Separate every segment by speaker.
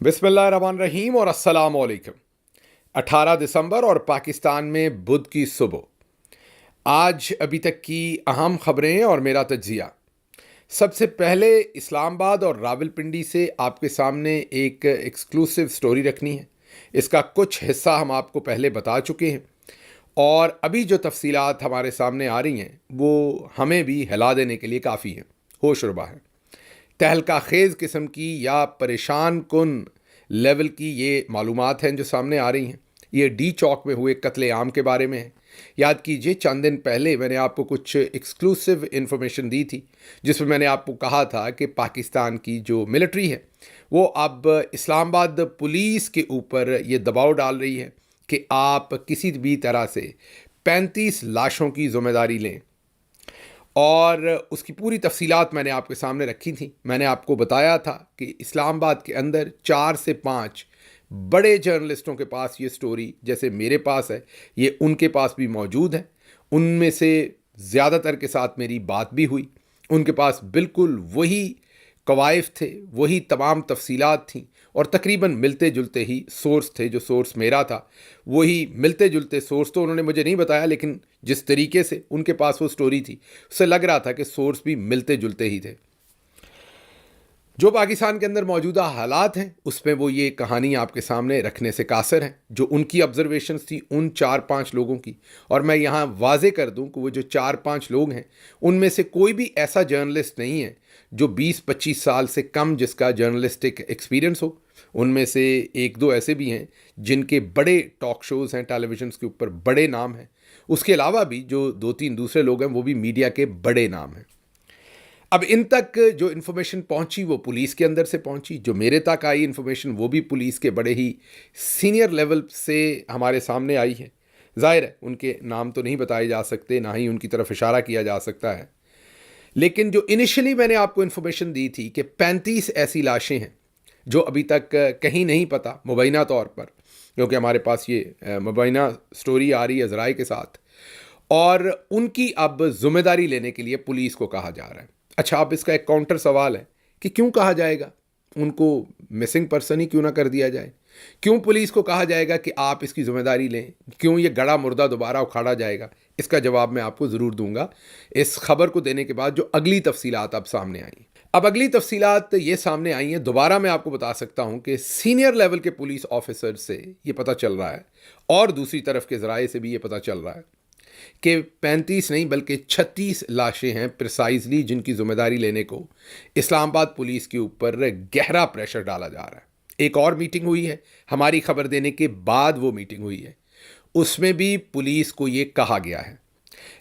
Speaker 1: बिस्मिल्लाहिर्रहमानिर्रहीम और अस्सलाम वालेकुम। 18 दिसंबर और पाकिस्तान में बुध की सुबह। आज अभी तक की अहम खबरें और मेरा तज्जिया। सबसे पहले इस्लामाबाद और रावलपिंडी से आपके सामने एक एक्सक्लूसिव स्टोरी रखनी है। इसका कुछ हिस्सा हम आपको पहले बता चुके हैं और अभी जो तफसीलात हमारे सामने आ रही हैं वो हमें भी हिला देने के लिए काफ़ी हैं, होशरुबा है। तहलका खेज़ किस्म की या परेशान कुन लेवल की ये मालूमात हैं जो सामने आ रही हैं। ये डी चौक में हुए कत्ले आम के बारे में है। याद कीजिए, चंद दिन पहले मैंने आपको कुछ एक्सक्लूसिव इन्फॉर्मेशन दी थी जिसमें मैंने आपको कहा था कि पाकिस्तान की जो मिलिट्री है वो अब इस्लामाबाद पुलिस के ऊपर ये दबाव डाल रही है कि आप किसी भी तरह से 35 लाशों की जिम्मेदारी लें। और उसकी पूरी तफसीलात मैंने आपके सामने रखी थी। मैंने आपको बताया था कि इस्लामाबाद के अंदर 4 से 5 बड़े जर्नलिस्टों के पास ये स्टोरी, जैसे मेरे पास है, ये उनके पास भी मौजूद है। उनमें से ज़्यादातर के साथ मेरी बात भी हुई। उनके पास बिल्कुल वही कवायफ थे, वही तमाम तफसीलात थीं और तकरीबन मिलते जुलते ही सोर्स थे। जो सोर्स मेरा था वही मिलते जुलते सोर्स तो उन्होंने मुझे नहीं बताया, लेकिन जिस तरीके से उनके पास वो स्टोरी थी उससे लग रहा था कि सोर्स भी मिलते जुलते ही थे। जो पाकिस्तान के अंदर मौजूदा हालात हैं उसमें वो ये कहानी आपके सामने रखने से कासर हैं, जो उनकी ऑब्जर्वेशंस थी उन 4-5 लोगों की। और मैं यहाँ वाजे कर दूँ कि वो जो 4-5 लोग हैं उनमें से कोई भी ऐसा जर्नलिस्ट नहीं है जो 20-25 साल से कम जिसका जर्नलिस्टिक एक्सपीरियंस हो। उनमें से एक दो ऐसे भी हैं जिनके बड़े टॉक शोज़ हैं, टेलीविजन के ऊपर बड़े नाम हैं। उसके अलावा भी जो 2-3 दूसरे लोग हैं वो भी मीडिया के बड़े नाम हैं। अब इन तक जो इन्फॉर्मेशन पहुंची वो पुलिस के अंदर से पहुंची। जो मेरे तक आई इन्फॉर्मेशन वो भी पुलिस के बड़े ही सीनियर लेवल से हमारे सामने आई है। जाहिर है उनके नाम तो नहीं बताए जा सकते, ना ही उनकी तरफ इशारा किया जा सकता है, लेकिन जो इनिशियली मैंने आपको इन्फॉर्मेशन दी थी कि 35 ऐसी लाशें हैं जो अभी तक कहीं नहीं पता मुबैना तौर पर, क्योंकि हमारे पास ये मुबैना स्टोरी आ रही है ज़राए के साथ, और उनकी अब जिम्मेदारी लेने के लिए पुलिस को कहा जा रहा है। अच्छा, अब इसका एक काउंटर सवाल है कि क्यों कहा जाएगा? उनको मिसिंग पर्सन ही क्यों ना कर दिया जाए? क्यों पुलिस को कहा जाएगा कि आप इसकी जिम्मेदारी लें? क्यों ये गड़ा मुर्दा दोबारा उखाड़ा जाएगा? इसका जवाब मैं आपको ज़रूर दूंगा इस खबर को देने के बाद जो अगली तफसीलात अब सामने आई। अब अगली तफसीलात ये सामने आई हैं, दोबारा मैं आपको बता सकता हूँ कि सीनियर लेवल के पुलिस ऑफिसर से ये पता चल रहा है और दूसरी तरफ के ज़राए से भी ये पता चल रहा है कि 35 नहीं बल्कि 36 लाशें हैं प्रिसाइजली जिनकी जिम्मेदारी लेने को इस्लामाबाद पुलिस के ऊपर गहरा प्रेशर डाला जा रहा है। एक और मीटिंग हुई है, हमारी खबर देने के बाद वो मीटिंग हुई है, उसमें भी पुलिस को ये कहा गया है।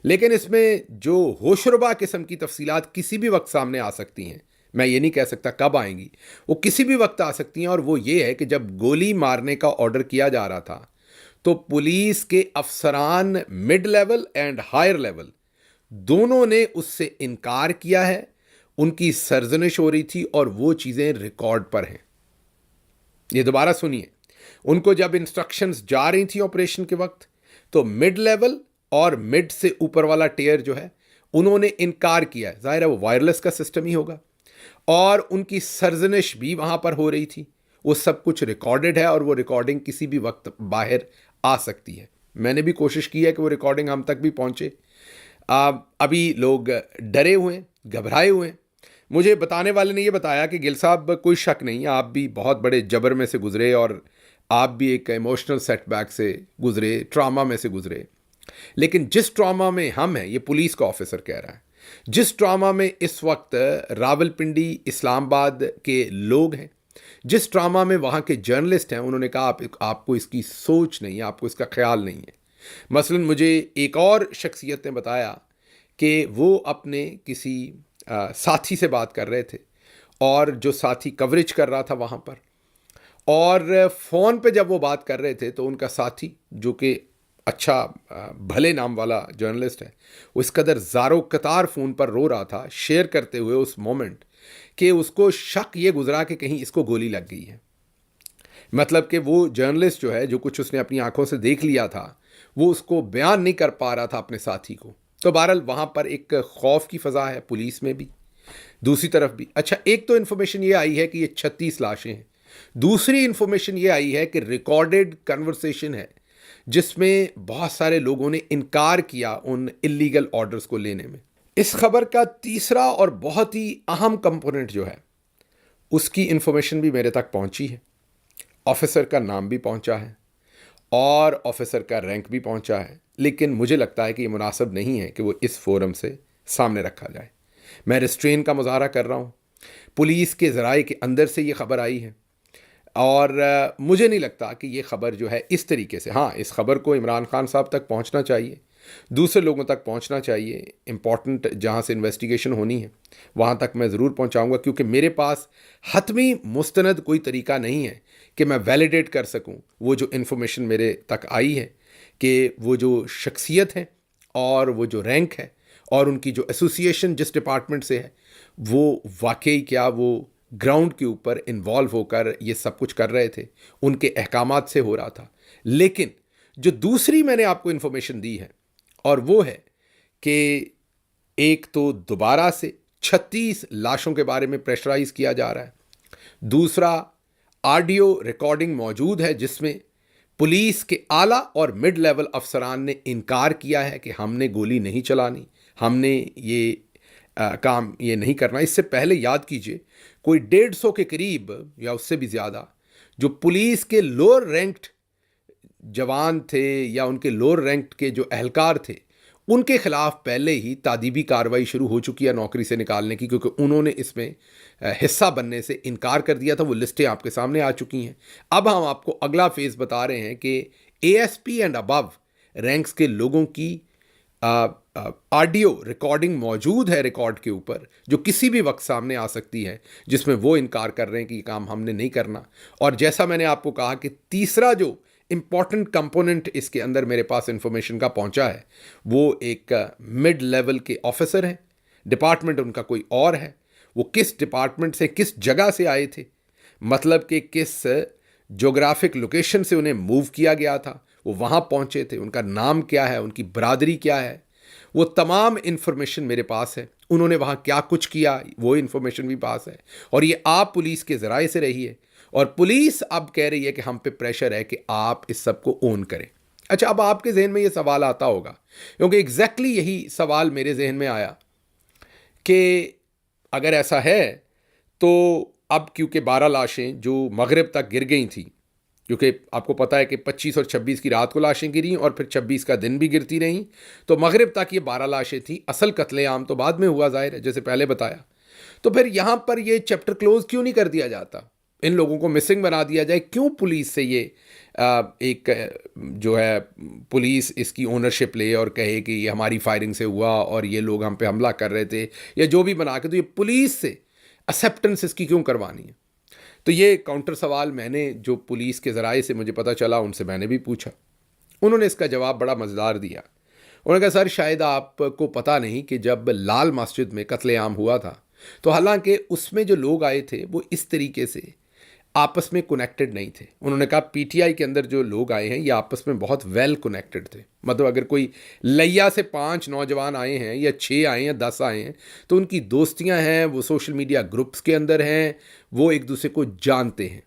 Speaker 1: लेकिन इसमें जो होशरुबा किस्म की तफसीलात किसी भी वक्त सामने आ सकती हैं, मैं ये नहीं कह सकता कब आएंगी, वो किसी भी वक्त आ सकती हैं। और वो ये है कि जब गोली मारने का ऑर्डर किया जा रहा था तो पुलिस के अफसरान mid level and higher level दोनों ने उससे इनकार किया है। उनकी सरजनिश हो रही थी और वो चीज़ें रिकॉर्ड पर हैं। ये दोबारा सुनिए, उनको जब इंस्ट्रक्शंस जा रही थी ऑपरेशन के वक्त तो मिड लेवल और मिड से ऊपर वाला टेयर जो है उन्होंने इनकार किया है। जाहिर है वो वायरलेस का सिस्टम ही होगा और उनकी सरजनिश भी वहाँ पर हो रही थी। वो सब कुछ रिकॉर्डेड है और वो रिकॉर्डिंग किसी भी वक्त बाहर आ सकती है। मैंने भी कोशिश की है कि वो रिकॉर्डिंग हम तक भी पहुँचे। अभी लोग डरे हुए हैं, घबराए हुए हैं। मुझे बताने वाले ने ये बताया कि गिल साहब कोई शक नहीं, आप भी बहुत बड़े जबर में से गुजरे और आप भी एक इमोशनल सेटबैक से गुजरे, ट्रामा में से गुजरे। लेकिन जिस ट्रामा में हम हैं, ये पुलिस का ऑफिसर कह रहा है, जिस ट्रामा में इस वक्त रावलपिंडी इस्लामाबाद के लोग हैं, जिस ट्रामा में वहाँ के जर्नलिस्ट हैं, उन्होंने कहा आपको इसकी सोच नहीं है, आपको इसका ख्याल नहीं है। मसलन मुझे एक और शख्सियत ने बताया कि वो अपने किसी साथी से बात कर रहे थे और जो साथी कवरेज कर रहा था वहाँ पर, और फ़ोन पे जब वो बात कर रहे थे तो उनका साथी जो कि अच्छा भले नाम वाला जर्नलिस्ट है, वो इस कदर ज़ारो कतार फ़ोन पर रो रहा था शेयर करते हुए उस मोमेंट कि उसको शक ये गुजरा कि कहीं इसको गोली लग गई है। मतलब कि वो जर्नलिस्ट जो है, जो कुछ उसने अपनी आंखों से देख लिया था, वो उसको बयान नहीं कर पा रहा था अपने साथी को। तो बहरहाल वहाँ पर एक खौफ की फ़ज़ा है पुलिस में भी, दूसरी तरफ भी। अच्छा, एक तो इन्फॉर्मेशन ये आई है कि ये 36 लाशें हैं दूसरी इंफॉर्मेशन ये आई है कि रिकॉर्डेड कन्वर्सेशन है जिसमें बहुत सारे लोगों ने इनकार किया उन इलीगल ऑर्डर्स को लेने में। इस खबर का तीसरा और बहुत ही अहम कंपोनेंट जो है उसकी इंफॉर्मेशन भी मेरे तक पहुंची है। ऑफिसर का नाम भी पहुंचा है और ऑफिसर का रैंक भी पहुंचा है, लेकिन मुझे लगता है कि ये मुनासिब नहीं है कि वो इस फोरम से सामने रखा जाए। मैं रिस्ट्रेन का मुजाहरा कर रहा हूँ। पुलिस के ज़राए के अंदर से ये खबर आई है और मुझे नहीं लगता कि ये खबर जो है इस तरीके से, हाँ इस खबर को इमरान खान साहब तक पहुंचना चाहिए, दूसरे लोगों तक पहुंचना चाहिए, इम्पॉर्टेंट जहाँ से इन्वेस्टिगेशन होनी है वहाँ तक मैं ज़रूर पहुँचाऊँगा, क्योंकि मेरे पास हतमी मुस्तनद कोई तरीका नहीं है कि मैं वैलिडेट कर सकूँ वो जो इन्फॉर्मेशन मेरे तक आई है कि वो जो शख्सियत है और वो जो रैंक है और उनकी जो एसोसिएशन जिस डिपार्टमेंट से है वो वाकई क्या वो ग्राउंड के ऊपर इन्वॉल्व होकर ये सब कुछ कर रहे थे, उनके अहकामात से हो रहा था। लेकिन जो दूसरी मैंने आपको इन्फॉर्मेशन दी है और वो है कि एक तो दोबारा से 36 लाशों के बारे में प्रेशराइज किया जा रहा है, दूसरा ऑडियो रिकॉर्डिंग मौजूद है जिसमें पुलिस के आला और मिड लेवल अफसरान ने इनकार किया है कि हमने गोली नहीं चलानी, हमने ये काम ये नहीं करना। इससे पहले याद कीजिए कोई 150 के करीब या उससे भी ज़्यादा जो पुलिस के लोअर रैंक्ड जवान थे या उनके लोअर रैंक के जो एहलकार थे उनके खिलाफ पहले ही तादीबी कार्रवाई शुरू हो चुकी है नौकरी से निकालने की, क्योंकि उन्होंने इसमें हिस्सा बनने से इनकार कर दिया था। वो लिस्टें आपके सामने आ चुकी हैं। अब हम आपको अगला फेज़ बता रहे हैं कि एएसपी एंड अबव रैंक्स के लोगों की ऑडियो रिकॉर्डिंग मौजूद है रिकॉर्ड के ऊपर, जो किसी भी वक्त सामने आ सकती है, जिसमें वो इनकार कर रहे हैं कि ये काम हमने नहीं करना। और जैसा मैंने आपको कहा कि तीसरा जो इम्पॉर्टेंट कंपोनेंट इसके अंदर मेरे पास इंफॉर्मेशन का पहुंचा है वो एक मिड लेवल के ऑफिसर हैं, डिपार्टमेंट उनका कोई और है। वो किस डिपार्टमेंट से किस जगह से आए थे, मतलब कि किस जोग्राफिक लोकेशन से उन्हें मूव किया गया था, वो वहाँ पहुँचे थे, उनका नाम क्या है, उनकी बरादरी क्या है, वो तमाम इन्फॉर्मेशन मेरे पास है। उन्होंने वहाँ क्या कुछ किया वो इन्फॉर्मेशन भी पास है। और ये आप पुलिस के ज़राए से रही है और पुलिस अब कह रही है कि हम पे प्रेशर है कि आप इस सब को ओन करें। अच्छा, अब आपके जहन में ये सवाल आता होगा, क्योंकि एग्जैक्टली यही सवाल मेरे जहन में आया कि अगर ऐसा है तो अब क्योंकि 12 लाशें जो मगरिब तक गिर गई थी, क्योंकि आपको पता है कि 25 और 26 की रात को लाशें गिरी और फिर 26 का दिन भी गिरती रहीं, तो मगरिब तक ये 12 लाशें थी। असल कत्लेआम तो बाद में हुआ, जाहिर है, जैसे पहले बताया। तो फिर यहाँ पर ये चैप्टर क्लोज क्यों नहीं कर दिया जाता, इन लोगों को मिसिंग बना दिया जाए? क्यों पुलिस से ये एक जो है पुलिस इसकी ओनरशिप ले और कहे कि ये हमारी फायरिंग से हुआ और ये लोग हम पे हमला कर रहे थे या जो भी बना के, तो ये पुलिस से एक्सेप्टेंस इसकी क्यों करवानी है? तो ये काउंटर सवाल मैंने जो पुलिस के ज़राए से मुझे पता चला उनसे मैंने भी पूछा। उन्होंने इसका जवाब बड़ा मज़ेदार दिया। उन्होंने कहा, सर शायद आपको पता नहीं कि जब लाल मस्जिद में कत्लेआम हुआ था तो हालांकि उसमें जो लोग आए थे वो इस तरीके से आपस में कनेक्टेड नहीं थे। उन्होंने कहा पीटीआई के अंदर जो लोग आए हैं ये आपस में बहुत वेल कनेक्टेड थे। मतलब अगर कोई लैया से 5 नौजवान आए हैं या 6 आए हैं या 10 आए हैं तो उनकी दोस्तियां हैं, वो सोशल मीडिया ग्रुप्स के अंदर हैं, वो एक दूसरे को जानते हैं।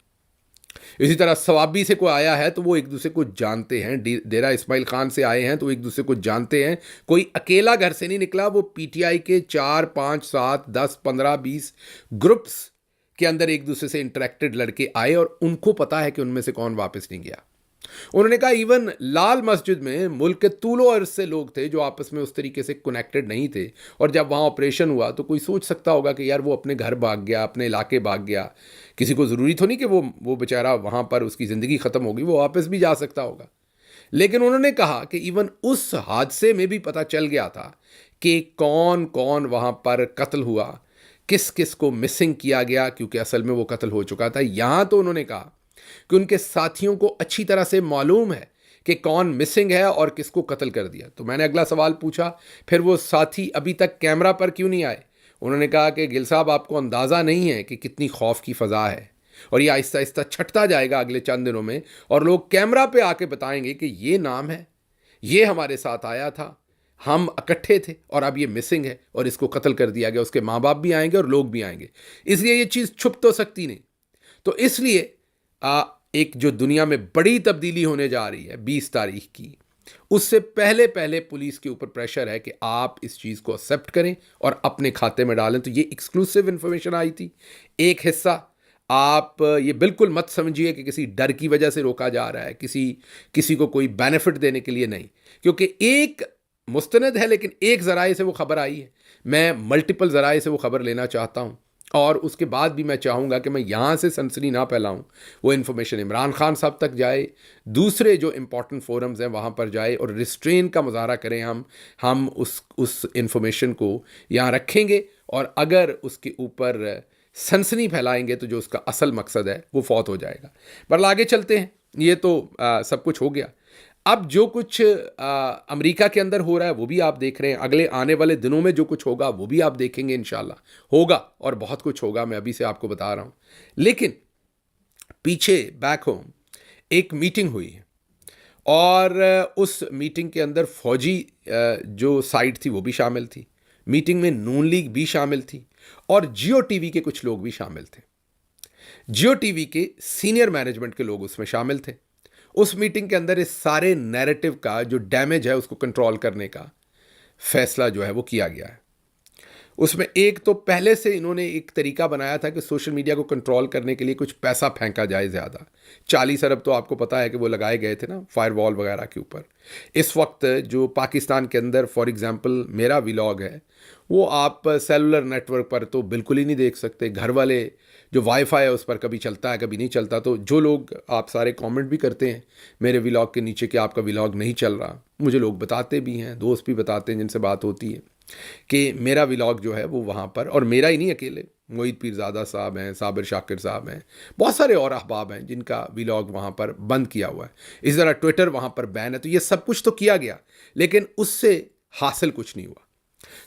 Speaker 1: इसी तरह सवाबी से कोई आया है तो वो एक दूसरे को जानते हैं, डेरा इस्माइल खान से आए हैं तो एक दूसरे को जानते हैं। कोई अकेला घर से नहीं निकला, वो पीटीआई के 4, 5, 7, 10, 15, 20 ग्रुप्स के अंदर एक दूसरे से इंटरेक्टेड लड़के आए और उनको पता है कि उनमें से कौन वापस नहीं गया। उन्होंने कहा इवन लाल मस्जिद में मुल्क के तूलो अर्ज से लोग थे जो आपस में उस तरीके से कनेक्टेड नहीं थे, और जब वहाँ ऑपरेशन हुआ तो कोई सोच सकता होगा कि यार वो अपने घर भाग गया, अपने इलाके भाग गया, किसी को ज़रूरी तो नहीं कि वो बेचारा वहाँ पर उसकी ज़िंदगी ख़त्म होगी, वो वापस भी जा सकता होगा। लेकिन उन्होंने कहा कि इवन उस हादसे में भी पता चल गया था कि कौन कौन वहाँ पर कत्ल हुआ, किस किस को मिसिंग किया गया, क्योंकि असल में वो कत्ल हो चुका था। यहाँ तो उन्होंने कहा कि उनके साथियों को अच्छी तरह से मालूम है कि कौन मिसिंग है और किसको कत्ल कर दिया। तो मैंने अगला सवाल पूछा, फिर वो साथी अभी तक कैमरा पर क्यों नहीं आए? उन्होंने कहा कि गिल साहब आपको अंदाज़ा नहीं है कि कितनी खौफ की फ़ज़ा है और ये आहिस्ता आहिस्ता छटता जाएगा अगले चंद दिनों में, और लोग कैमरा पे आके बताएंगे कि ये नाम है, ये हमारे साथ आया था, हम इकट्ठे थे और अब ये मिसिंग है और इसको कत्ल कर दिया गया। उसके माँ बाप भी आएंगे और लोग भी आएंगे, इसलिए ये चीज़ छुप तो सकती नहीं। तो इसलिए एक जो दुनिया में बड़ी तब्दीली होने जा रही है 20 तारीख की, उससे पहले पहले पुलिस के ऊपर प्रेशर है कि आप इस चीज़ को एक्सेप्ट करें और अपने खाते में डालें। तो ये एक्सक्लूसिव इन्फॉर्मेशन आई थी। एक हिस्सा आप ये बिल्कुल मत समझिए कि किसी डर की वजह से रोका जा रहा है, किसी को कोई बेनिफिट देने के लिए नहीं, क्योंकि एक मुस्तनद है लेकिन एक ज़राए से वो खबर आई है। मैं मल्टीपल ज़राए से वो खबर लेना चाहता हूँ और उसके बाद भी मैं चाहूँगा कि मैं यहाँ से सनसनी ना फैलाऊँ। वो इन्फॉर्मेशन इमरान खान साहब तक जाए, दूसरे जो इम्पोर्टेंट फोरम्स हैं वहाँ पर जाए और रिस्ट्रेन का मुजाहरा करें। हम उस इन्फॉर्मेशन को यहाँ रखेंगे और अगर उसके ऊपर सनसनी फैलाएंगे तो जो उसका असल मकसद है वो फौत हो जाएगा। पर आगे चलते हैं। ये तो सब कुछ हो गया। अब जो कुछ अमेरिका के अंदर हो रहा है वो भी आप देख रहे हैं। अगले आने वाले दिनों में जो कुछ होगा वो भी आप देखेंगे इंशाल्लाह। होगा और बहुत कुछ होगा, मैं अभी से आपको बता रहा हूँ। लेकिन पीछे बैक होम एक मीटिंग हुई है और उस मीटिंग के अंदर फौजी जो साइड थी वो भी शामिल थी। मीटिंग में नून लीग भी शामिल थी और जियो टीवी के कुछ लोग भी शामिल थे। जियो टीवी के सीनियर मैनेजमेंट के लोग उसमें शामिल थे। उस मीटिंग के अंदर इस सारे नैरेटिव का जो डैमेज है उसको कंट्रोल करने का फैसला जो है वो किया गया है। उसमें एक तो पहले से इन्होंने एक तरीका बनाया था कि सोशल मीडिया को कंट्रोल करने के लिए कुछ पैसा फेंका जाए ज़्यादा। 40 अरब तो आपको पता है कि वो लगाए गए थे ना फायरवॉल वगैरह के ऊपर। इस वक्त जो पाकिस्तान के अंदर फॉर एग्जांपल मेरा व्लॉग है वो आप सेलुलर नेटवर्क पर तो बिल्कुल ही नहीं देख सकते। घर वाले जो वाईफाई है उस पर कभी चलता है कभी नहीं चलता। तो जो लोग आप सारे कमेंट भी करते हैं मेरे व्लॉग के नीचे कि आपका व्लॉग नहीं चल रहा, मुझे लोग बताते भी हैं, दोस्त भी बताते हैं जिनसे बात होती है कि मेरा व्लॉग जो है वो वहाँ पर, और मेरा ही नहीं अकेले, मोहित पीरज़ादा साहब हैं, साबिर शाकिर साहब हैं, बहुत सारे और अहबाब हैं जिनका व्लॉग वहाँ पर बंद किया हुआ है। इस तरह ट्विटर वहाँ पर बैन है। तो ये सब कुछ तो किया गया लेकिन उससे हासिल कुछ नहीं हुआ।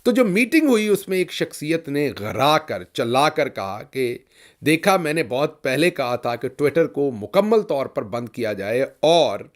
Speaker 1: तो जो मीटिंग हुई उसमें एक शख्सियत ने गरा कर चिल्ला कर कहा कि देखा, मैंने बहुत पहले कहा था कि ट्विटर को मुकम्मल तौर पर बंद किया जाए और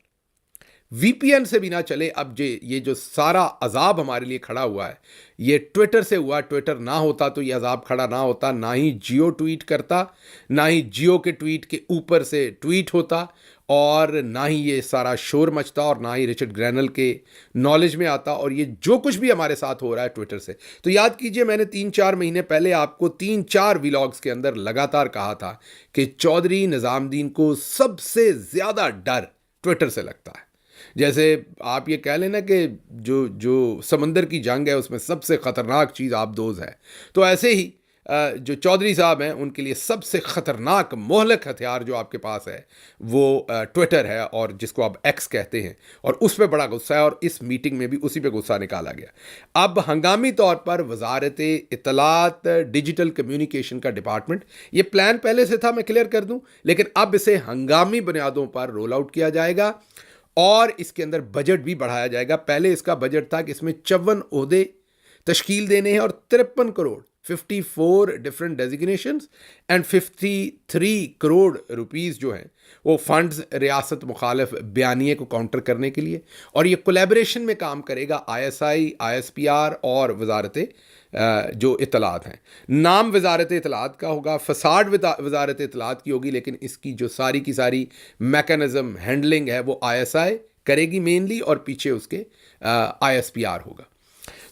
Speaker 1: वीपीएन से भी ना चले। अब ये जो सारा अजाब हमारे लिए खड़ा हुआ है ये ट्विटर से हुआ। ट्विटर ना होता तो ये अजाब खड़ा ना होता, ना ही जियो ट्वीट करता, ना ही जियो के ट्वीट के ऊपर से ट्वीट होता, और ना ही ये सारा शोर मचता, और ना ही रिचर्ड ग्रैनल के नॉलेज में आता। और ये जो कुछ भी हमारे साथ हो रहा है ट्विटर से, तो याद कीजिए मैंने 3-4 महीने पहले आपको 3-4 व्लॉग्स के अंदर लगातार कहा था कि चौधरी निज़ामुद्दीन को सबसे ज़्यादा डर ट्विटर से लगता है। जैसे आप ये कह लेना कि जो समंदर की जंग है उसमें सबसे ख़तरनाक चीज़ आबदोज़ है, तो ऐसे ही जो चौधरी साहब हैं उनके लिए सबसे ख़तरनाक मोहलक हथियार जो आपके पास है वो ट्विटर है, और जिसको आप एक्स कहते हैं, और उस पर बड़ा गुस्सा है और इस मीटिंग में भी उसी पे गुस्सा निकाला गया। अब हंगामी तौर पर वजारत इत्तलात डिजिटल कम्युनिकेशन का डिपार्टमेंट, ये प्लान पहले से था, मैं क्लियर कर दूं, लेकिन अब इसे हंगामी बुनियादों पर रोल आउट किया जाएगा और इसके अंदर बजट भी बढ़ाया जाएगा। पहले इसका बजट था कि इसमें 54 ओहदे तश्कील देने हैं और 53 crore 54 different designations and 53 crore rupees जो हैं वो फंड्स रियासत मुखालिफ बयानिए को काउंटर करने के लिए। और ये कोलैबोरेशन में काम करेगा ISI, ISPR और वजारत जो इत्तलात हैं। नाम वजारत इत्तलात का होगा, फसाड वजारत इत्तलात की होगी, लेकिन इसकी जो सारी की सारी मैकेनिज़्म हैंडलिंग है वो ISI करेगी मेनली, और पीछे उसके ISPR होगा।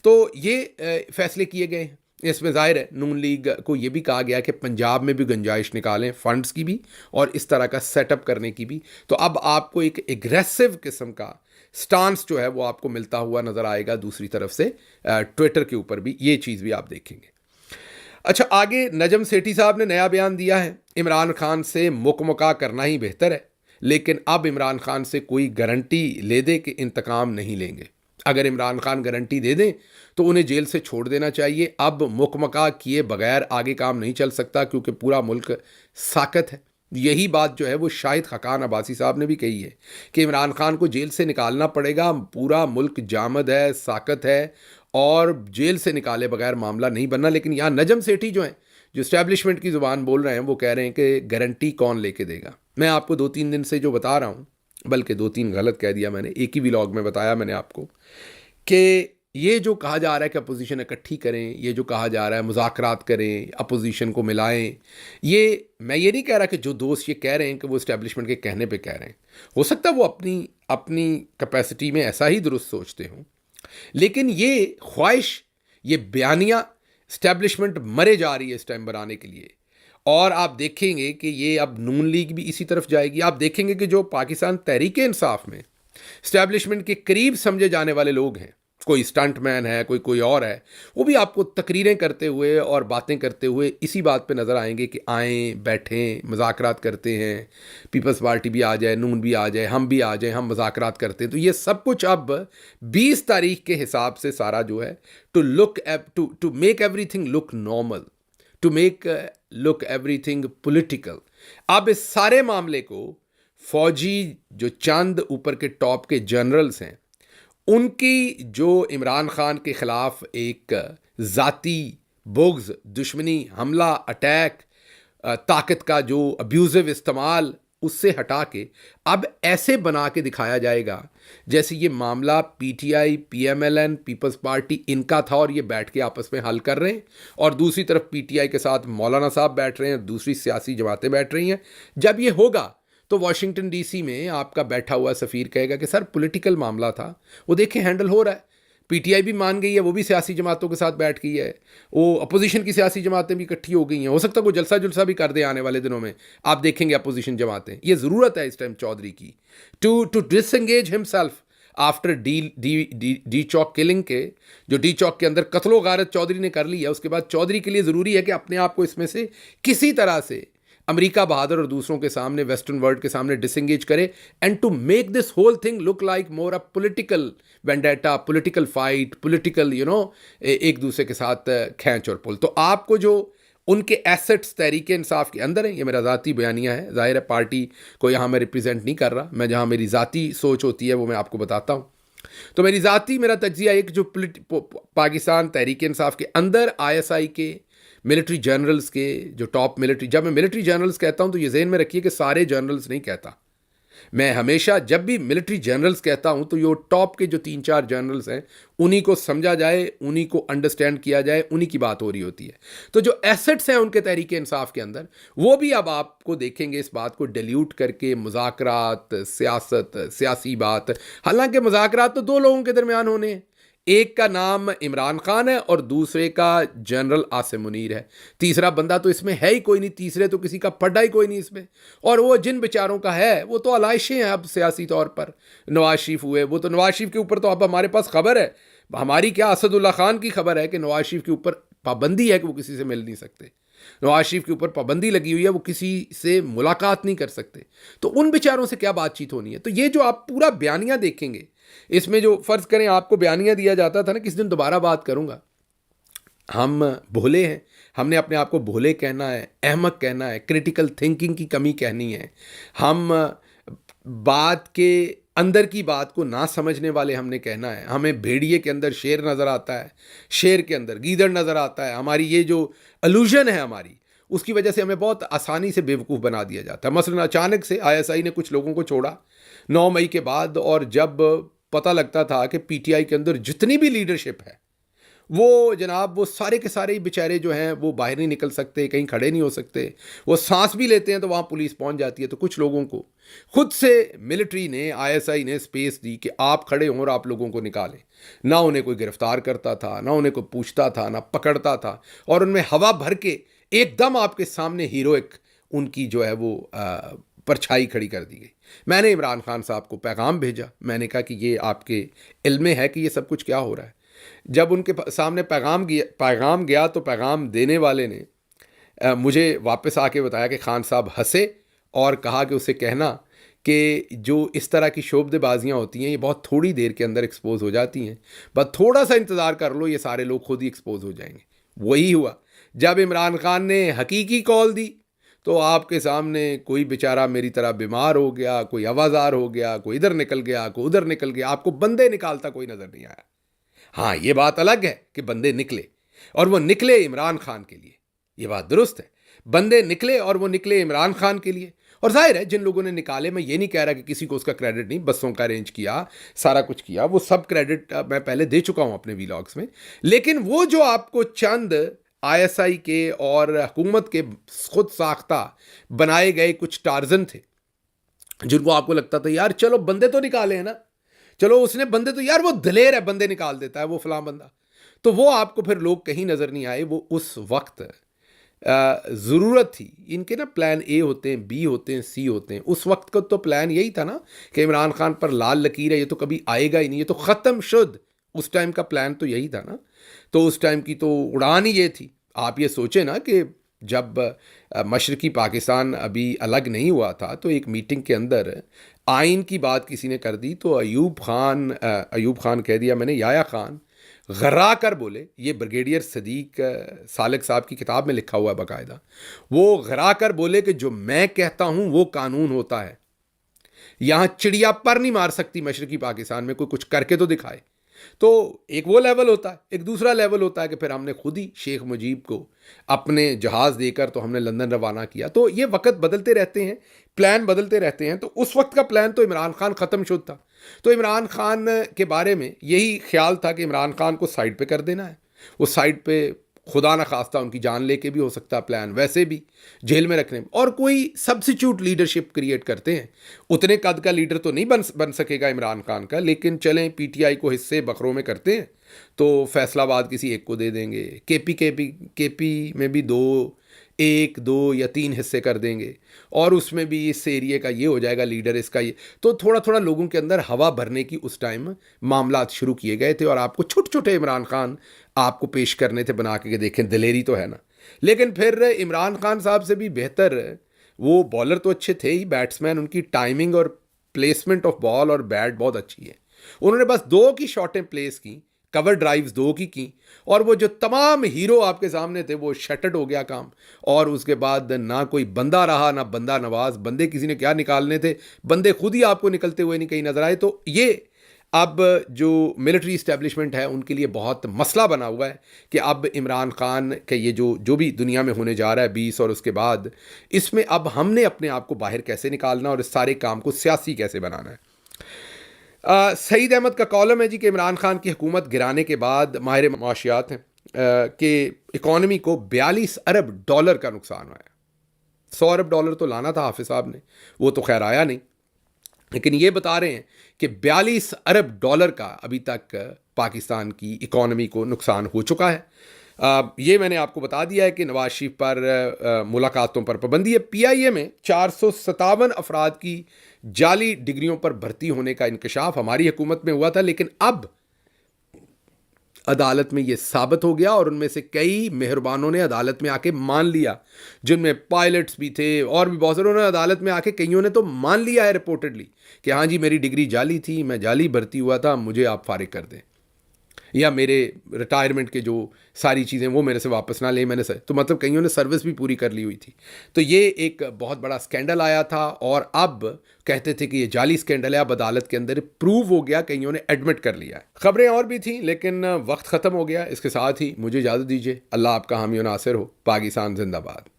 Speaker 1: तो ये फैसले किए गए हैं। इसमें ज़ाहिर है नून लीग को ये भी कहा गया कि पंजाब में भी गुंजाइश निकालें फंड्स की भी और इस तरह का सेटअप करने की भी। तो अब आपको एक एग्रेसिव किस्म का स्टांस जो है वो आपको मिलता हुआ नज़र आएगा दूसरी तरफ से ट्विटर के ऊपर भी, ये चीज़ भी आप देखेंगे। अच्छा, आगे नजम सेठी साहब ने नया बयान दिया है। इमरान खान से मुकमुका करना ही बेहतर है, लेकिन अब इमरान खान से कोई गारंटी ले दे कि इंतकाम नहीं लेंगे। अगर इमरान खान गारंटी दे दें तो उन्हें जेल से छोड़ देना चाहिए। अब मुकमका किए बगैर आगे काम नहीं चल सकता क्योंकि पूरा मुल्क साकत है। यही बात जो है वो शाहिद खकान अब्बासी साहब ने भी कही है कि इमरान खान को जेल से निकालना पड़ेगा, पूरा मुल्क जामद है, साकत है, और जेल से निकाले बगैर मामला नहीं बनना। लेकिन यहाँ नजम सेठी जो हैं, जो इस्टेब्लिशमेंट की ज़ुबान बोल रहे हैं, वो कह रहे हैं कि गारंटी कौन लेके देगा। मैं आपको 2-3 दिन से जो बता रहा हूँ, बल्कि 2-3 गलत कह दिया मैंने, एक ही व्लॉग में बताया मैंने आपको कि ये जो कहा जा रहा है कि अपोजिशन इकट्ठी करें, ये जो कहा जा रहा है मुज़ाकरात करें, अपोजिशन को मिलाएं, ये मैं ये नहीं कह रहा कि जो दोस्त ये कह रहे हैं कि वो इस्टेब्लिशमेंट के कहने पे कह रहे हैं, हो सकता है वो अपनी अपनी कैपेसिटी में ऐसा ही दुरुस्त सोचते हों, लेकिन ये ख्वाहिश, ये बयानियाँ इस्टेब्लिशमेंट मरे जा रही है इस टाइम बनाने के लिए। और आप देखेंगे कि ये अब नून लीग भी इसी तरफ जाएगी। आप देखेंगे कि जो पाकिस्तान तहरीक इंसाफ में इस्टेब्लिशमेंट के करीब समझे जाने वाले लोग हैं, कोई स्टंटमैन है, कोई और है, वो भी आपको तकरीरें करते हुए और बातें करते हुए इसी बात पे नज़र आएंगे कि आएँ, बैठें, मुज़ाकरात करते हैं, पीपल्स पार्टी भी आ जाए, नून भी आ जाए, हम भी आ जाए, हम मुज़ाकरात करते हैं। तो ये सब कुछ अब 20 तारीख के हिसाब से सारा जो है to make everything look normal, to make look everything political, अब इस सारे मामले को फौजी जो चंद ऊपर के टॉप के जनरल्स हैं, उनकी जो इमरान खान के ख़िलाफ़ एक ज़ाती बुग़्ज़, दुश्मनी, हमला, अटैक, ताकत का जो अब्यूज़िव इस्तेमाल, उससे हटा के अब ऐसे बना के दिखाया जाएगा जैसे ये मामला पीटीआई, पीएमएलएन, पीपल्स पार्टी इनका था और ये बैठ के आपस में हल कर रहे हैं, और दूसरी तरफ पीटीआई के साथ मौलाना साहब बैठ रहे हैं, दूसरी सियासी जमातें बैठ रही हैं। जब ये होगा तो वॉशिंगटन डीसी में आपका बैठा हुआ सफ़ीर कहेगा कि सर पॉलिटिकल मामला था, वो देखें हैंडल हो रहा है। पीटीआई भी मान गई है, वो भी सियासी जमातों के साथ बैठ गई है, वो अपोजिशन की सियासी जमातें भी इकट्ठी हो गई हैं। हो सकता है कोई जलसा जुलसा भी कर दे आने वाले दिनों में, आप देखेंगे अपोजिशन जमातें। ये ज़रूरत है इस टाइम चौधरी की to disengage himself after D Chowk killing के, जो डी चौक के अंदर कत्लो गारत चौधरी ने कर ली है, उसके बाद चौधरी के लिए ज़रूरी है कि अपने आप को इसमें से किसी तरह से अमेरिका बहादुर और दूसरों के सामने, वेस्टर्न वर्ल्ड के सामने डिसएंगेज करे, and to make this whole thing look like more a political vendetta, political fight, political एक दूसरे के साथ खींच और पुल। तो आपको जो उनके एसेट्स तहरीक इंसाफ के अंदर हैं, ये मेरा ज़ाती बयानिया है, ज़ाहिर है पार्टी को यहाँ मैं रिप्रेजेंट नहीं कर रहा, मैं जहाँ मेरी ज़ाती सोच होती है वो मैं आपको बताता हूँ। तो मेरा तज्जिया एक जो पाकिस्तान तहरीक इंसाफ के अंदर ISI के मिलिट्री जनरल्स के जो टॉप मिलिट्री, जब मैं मिलिट्री जनरल्स कहता हूं तो ये ज़हन में रखिए कि सारे जनरल्स नहीं कहता मैं, हमेशा जब भी मिलिट्री जनरल्स कहता हूं तो ये टॉप के जो 3-4 जनरल्स हैं उन्हीं को समझा जाए, उन्हीं को अंडरस्टैंड किया जाए, उन्हीं की बात हो रही होती है। तो जो एसेट्स हैं उनके तहरीक इंसाफ के अंदर, वो भी अब आपको देखेंगे इस बात को डिल्यूट करके मुज़ाकरात, सियासत, सियासी बात। हालांकि मुज़ाकरात तो 2 लोगों के दरमियान होने हैं, एक का नाम इमरान खान है और दूसरे का जनरल आसिम मुनीर है। तीसरा बंदा तो इसमें है ही कोई नहीं, तीसरे तो किसी का पड्डा ही कोई नहीं इसमें। और वो जिन बेचारों का है वो तो आलाइशें हैं अब सियासी तौर पर। नवाज शरीफ हुए, वो तो नवाज शरीफ के ऊपर तो अब हमारे पास खबर है, हमारी क्या असदुल्ला खान की खबर है कि नवाज शरीफ के ऊपर पाबंदी है कि वो किसी से मिल नहीं सकते, नवाज शरीफ के ऊपर पाबंदी लगी हुई है, वो किसी से मुलाकात नहीं कर सकते। तो उन बेचारों से क्या बातचीत होनी है? तो ये जो आप पूरा बयानिया देखेंगे, इसमें जो फ़र्ज़ करें आपको बयानिया दिया जाता था ना, किस दिन दोबारा बात करूँगा, हम भोले हैं, हमने अपने आप को भोले कहना है, अहमक कहना है, क्रिटिकल थिंकिंग की कमी कहनी है, हम बात के अंदर की बात को ना समझने वाले हमने कहना है, हमें भेड़िए के अंदर शेर नज़र आता है, शेर के अंदर गीदड़ नज़र आता है। हमारी ये जो अलूजन है हमारी, उसकी वजह से हमें बहुत आसानी से बेवकूफ़ बना दिया जाता है। मसलन अचानक से ISI ने कुछ लोगों को छोड़ा 9 मई के बाद, और जब पता लगता था कि PTI के अंदर जितनी भी लीडरशिप है वो जनाब वो सारे के सारे ही बेचारे जो हैं वो बाहर नहीं निकल सकते, कहीं खड़े नहीं हो सकते, वो सांस भी लेते हैं तो वहाँ पुलिस पहुँच जाती है। तो कुछ लोगों को खुद से मिलिट्री ने, ISI ने स्पेस दी कि आप खड़े हों और आप लोगों को निकालें। ना उन्हें कोई गिरफ्तार करता था, ना उन्हें कोई पूछता था, ना पकड़ता था, और उनमें हवा भर के एकदम आपके सामने हीरोइक उनकी जो है वो परछाई खड़ी कर दी गई। मैंने इमरान खान साहब को पैगाम भेजा, मैंने कहा कि ये आपके इल्म में है कि ये सब कुछ क्या हो रहा है। जब उनके सामने पैगाम गया तो पैगाम देने वाले ने मुझे वापस आके बताया कि खान साहब हंसे और कहा कि उसे कहना कि जो इस तरह की शोबदेबाजियाँ होती हैं ये बहुत थोड़ी देर के अंदर एक्सपोज हो जाती हैं, बस थोड़ा सा इंतज़ार कर लो, ये सारे लोग खुद ही एक्सपोज हो जाएंगे। वही हुआ। जब इमरान खान ने हकीकी कॉल दी तो आपके सामने कोई बेचारा मेरी तरह बीमार हो गया, कोई आवाज़ार हो गया, कोई इधर निकल गया, कोई उधर निकल गया, आपको बंदे निकालता कोई नज़र नहीं आया। हाँ, ये बात अलग है कि बंदे निकले, और वो निकले इमरान खान के लिए, ये बात दुरुस्त है, बंदे निकले और वो निकले इमरान खान के लिए। और जाहिर है जिन लोगों ने निकाले, मैं ये नहीं कह रहा कि किसी को उसका क्रेडिट नहीं, बसों का अरेंज किया, सारा कुछ किया, वो सब क्रेडिट मैं पहले दे चुका हूँ अपने वीलॉग्स में। लेकिन वो जो आपको चंद आईएसआई के और हुकूमत के खुद साख्ता बनाए गए कुछ टार्जन थे, जिनको आपको लगता था यार चलो बंदे तो निकाले हैं ना, चलो उसने बंदे तो, यार वो दलेर है, बंदे निकाल देता है वो फलां बंदा, तो वो आपको फिर लोग कहीं नज़र नहीं आए। वो उस वक्त ज़रूरत थी, इनके ना प्लान ए होते हैं, बी होते हैं, सी होते हैं। उस वक्त का तो प्लान यही था ना कि इमरान खान पर लाल लकीर है, ये तो कभी आएगा ही नहीं, ये तो ख़त्म शुद। उस टाइम का प्लान तो यही था ना, तो उस टाइम की तो उड़ान ही ये थी। आप ये सोचें ना कि जब मशरक़ी पाकिस्तान अभी अलग नहीं हुआ था, तो एक मीटिंग के अंदर आइन की बात किसी ने कर दी, तो अयूब खान कह दिया मैंने, याया खान घरा कर बोले, ये ब्रिगेडियर सदीक सालिक साहब की किताब में लिखा हुआ है बाकायदा, वो घरा कर बोले कि जो मैं कहता हूँ वो कानून होता है, यहाँ चिड़िया पर नहीं मार सकती मशरक़ी पाकिस्तान में, कोई कुछ करके तो दिखाए। तो एक वो लेवल होता है, एक दूसरा लेवल होता है कि फिर हमने खुद ही शेख मुजीब को अपने जहाज़ देकर तो हमने लंदन रवाना किया। तो ये वक्त बदलते रहते हैं, प्लान बदलते रहते हैं। तो उस वक्त का प्लान तो इमरान खान ख़त्म शुद था, तो इमरान खान के बारे में यही ख्याल था कि इमरान खान को साइड पे कर देना है। वो साइड पे खुदा न खास्ता उनकी जान लेके भी हो सकता है प्लान, वैसे भी जेल में रखने में, और कोई सब्सिट्यूट लीडरशिप क्रिएट करते हैं। उतने कद का लीडर तो नहीं बन सकेगा इमरान खान का, लेकिन चलें पीटीआई को हिस्से बकरों में करते हैं, तो फैसलाबाद किसी एक को दे देंगे, केपी में भी 1, 2 या 3 हिस्से कर देंगे, और उसमें भी इस एरिया का ये हो जाएगा लीडर, इसका ये। तो थोड़ा थोड़ा लोगों के अंदर हवा भरने की उस टाइम मामलात शुरू किए गए थे, और आपको छोटे छोटे इमरान खान आपको पेश करने थे बना के, देखें दिलेरी तो है ना। लेकिन फिर इमरान खान साहब से भी बेहतर, वो बॉलर तो अच्छे थे ही, बैट्समैन, उनकी टाइमिंग और प्लेसमेंट ऑफ बॉल और बैट बहुत अच्छी है। उन्होंने बस 2 की शॉटें प्लेस की, कवर ड्राइव्स 2 की, और वो जो तमाम हीरो आपके सामने थे वो शटर्ड हो गया काम। और उसके बाद ना कोई बंदा रहा, ना बंदा नवाज, बंदे किसी ने क्या निकालने थे, बंदे खुद ही आपको निकलते हुए नहीं कहीं नजर आए। तो ये अब जो मिलिट्री इस्टेब्लिशमेंट है उनके लिए बहुत मसला बना हुआ है कि अब इमरान खान के ये जो भी दुनिया में होने जा रहा है 20 और उसके बाद, इसमें अब हमने अपने आप को बाहर कैसे निकालना और इस सारे काम को सियासी कैसे बनाना है। सईद अहमद का कॉलम है जी कि इमरान खान की हुकूमत गिराने के बाद माहिर माशियात हैं कि इकॉनमी को $42 अरब का नुकसान हुआ है। $100 अरब तो लाना था हाफिज साहब ने, वो तो खैर आया नहीं, लेकिन ये बता रहे हैं कि $42 अरब का अभी तक पाकिस्तान की इकॉनमी को नुकसान हो चुका है। ये मैंने आपको बता दिया है कि नवाज शरीफ पर मुलाकातों पर पाबंदी है। पीआईए में 457 अफराद की जाली डिग्रियों पर भर्ती होने का इंकशाफ हमारी हुकूमत में हुआ था, लेकिन अब अदालत में ये साबित हो गया, और उनमें से कई मेहरबानों ने अदालत में आके मान लिया, जिनमें पायलट्स भी थे और भी बहुत सारे। उन्होंने अदालत में आके कईयों ने तो मान लिया है रिपोर्टेडली कि हाँ जी मेरी डिग्री जाली थी, मैं जाली भर्ती हुआ था, मुझे आप फारिग कर दें, या मेरे रिटायरमेंट के जो सारी चीज़ें वो मेरे से वापस ना लें, तो मतलब कईयों ने सर्विस भी पूरी कर ली हुई थी। तो ये एक बहुत बड़ा स्कैंडल आया था, और अब कहते थे कि ये जाली स्कैंडल है, अब अदालत के अंदर प्रूव हो गया, कईयों ने एडमिट कर लिया है। खबरें और भी थी लेकिन वक्त ख़त्म हो गया। इसके साथ ही मुझे इजाज़त दीजिए। अल्लाह आपका हामी और नासिर हो। पाकिस्तान जिंदाबाद।